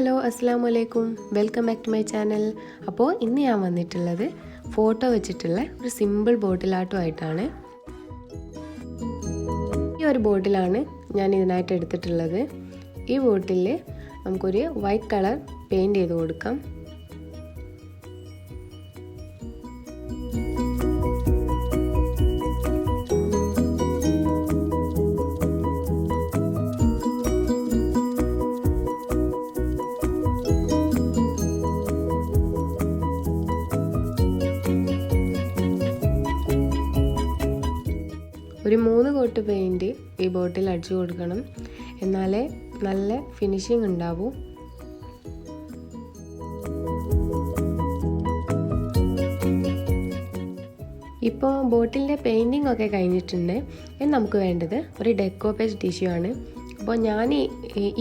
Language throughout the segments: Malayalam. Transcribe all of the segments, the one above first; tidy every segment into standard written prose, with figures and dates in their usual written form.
ഹലോ അസ്സലാമു അലൈക്കും, welcome back to my channel. അപ്പോൾ ഇന്ന് ഞാൻ വന്നിട്ടുള്ളത് ഫോട്ടോ വെച്ചിട്ടുള്ള ഒരു സിമ്പിൾ ബോട്ടിൽ ആർട്ടുമായിട്ടാണ്. ഈ ഒരു ബോട്ടിലാണ് ഞാൻ ഇതിനായിട്ട് എടുത്തിട്ടുള്ളത്. ഈ ബോട്ടിൽ നമുക്കൊരു വൈറ്റ് കളർ പെയിൻറ് ചെയ്ത് കൊടുക്കാം. ഒരു 3 കോട്ട് പെയിൻറ് ഈ ബോട്ടിൽ അടിച്ചു കൊടുക്കണം, എന്നാലേ നല്ല ഫിനിഷിംഗ് ഉണ്ടാവൂ. ഇപ്പോൾ ബോട്ടിലിൻ്റെ പെയിൻറ്റിംഗ് ഒക്കെ കഴിഞ്ഞിട്ടുണ്ട്. ഇനി നമുക്ക് വേണ്ടത് ഒരു ഡെക്കോപ്പേജ് ടിഷ്യൂ ആണ്. അപ്പോൾ ഞാൻ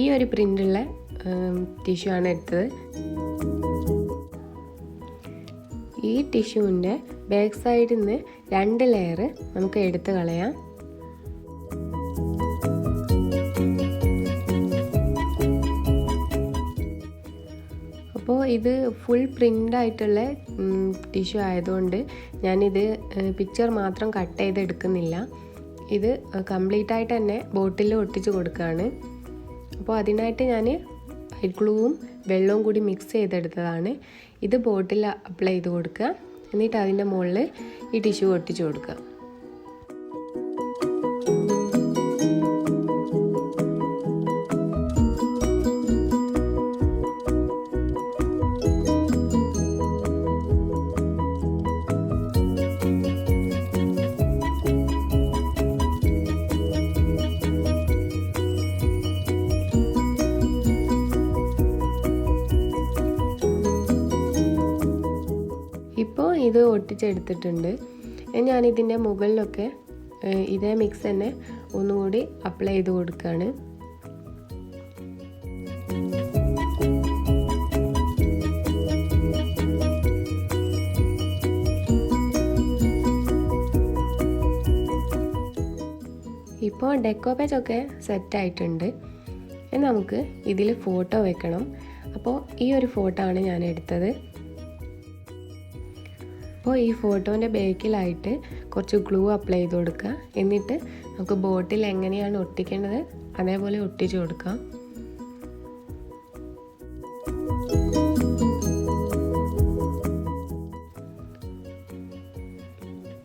ഈ ഒരു പ്രിൻ്റുള്ള ടിഷ്യൂ ആണ് എടുത്തത്. ഈ ടിഷ്യൂവിൻ്റെ ബാക്ക് സൈഡിൽ നിന്ന് 2 ലെയർ നമുക്ക് എടുത്ത് കളയാം. അപ്പോൾ ഇത് ഫുൾ പ്രിൻ്റ് ആയിട്ടുള്ള ടിഷ്യൂ ആയതുകൊണ്ട് ഞാനിത് പിക്ചർ മാത്രം കട്ട് ചെയ്തെടുക്കുന്നില്ല. ഇത് കംപ്ലീറ്റ് ആയിട്ട് തന്നെ ബോട്ടിൽ ഒട്ടിച്ച് കൊടുക്കുകയാണ്. അപ്പോൾ അതിനായിട്ട് ഞാൻ വൈറ്റ് ഗ്ലൂവും വെള്ളവും കൂടി മിക്സ് ചെയ്തെടുത്തതാണ്. ഇത് ബോട്ടിൽ അപ്ലൈ ചെയ്ത് കൊടുക്കുക, എന്നിട്ട് അതിൻ്റെ മുകളിൽ ഈ ടിഷ്യൂ ഒട്ടിച്ച് കൊടുക്കുക. ഇപ്പോൾ ഇത് ഒട്ടിച്ചെടുത്തിട്ടുണ്ട്. ഞാനിതിൻ്റെ മുകളിലൊക്കെ ഇതേ മിക്സ് തന്നെ ഒന്നുകൂടി അപ്ലൈ ചെയ്ത് കൊടുക്കുകയാണ്. ഇപ്പോൾ ഡെക്കോപ്പേജ് ഒക്കെ സെറ്റായിട്ടുണ്ട്. നമുക്ക് ഇതിൽ ഫോട്ടോ വെക്കണം. അപ്പോൾ ഈ ഒരു ഫോട്ടോ ആണ് ഞാൻ എടുത്തത്. അപ്പോൾ ഈ ഫോട്ടോൻ്റെ ബാക്കിലായിട്ട് കുറച്ച് ഗ്ലൂ അപ്ലൈ ചെയ്ത് കൊടുക്കുക, എന്നിട്ട് നമുക്ക് ബോട്ടിൽ എങ്ങനെയാണ് ഒട്ടിക്കേണ്ടത് അതേപോലെ ഒട്ടിച്ച് കൊടുക്കാം.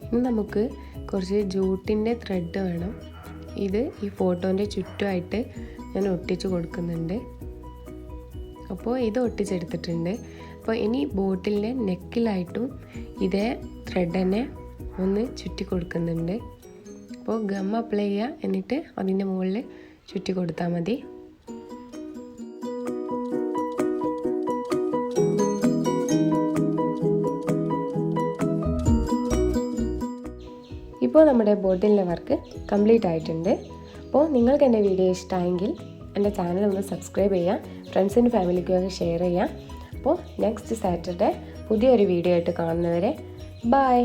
ഇനി നമുക്ക് കുറച്ച് ജൂട്ടിൻ്റെ ത്രെഡ് വേണം. ഇത് ഈ ഫോട്ടോൻ്റെ ചുറ്റുമായിട്ട് ഞാൻ ഒട്ടിച്ച് കൊടുക്കുന്നുണ്ട്. അപ്പോൾ ഇത് ഒട്ടിച്ചെടുത്തിട്ടുണ്ട്. അപ്പോൾ ഇനി ബോട്ടിലിൻ്റെ നെക്കിലായിട്ടും ഇതേ ത്രെഡ് തന്നെ ഒന്ന് ചുറ്റി കൊടുക്കുന്നുണ്ട്. അപ്പോൾ ഗം അപ്ലൈ ചെയ്യുക, എന്നിട്ട് അതിൻ്റെ മുകളിൽ ചുറ്റി കൊടുത്താൽ മതി. ഇപ്പോൾ നമ്മുടെ ബോട്ടിലിൻ്റെ വർക്ക് കംപ്ലീറ്റ് ആയിട്ടുണ്ട്. അപ്പോൾ നിങ്ങൾക്ക് എൻ്റെ വീഡിയോ ഇഷ്ടമായെങ്കിൽ എൻ്റെ ചാനൽ ഒന്ന് സബ്സ്ക്രൈബ് ചെയ്യുക, ഫ്രണ്ട്സിനും ഫാമിലിക്കും ഷെയർ ചെയ്യുക. അപ്പോൾ നെക്സ്റ്റ് സാറ്റർഡേ പുതിയൊരു വീഡിയോ ആയിട്ട് കാണുന്നവരെ ബൈ.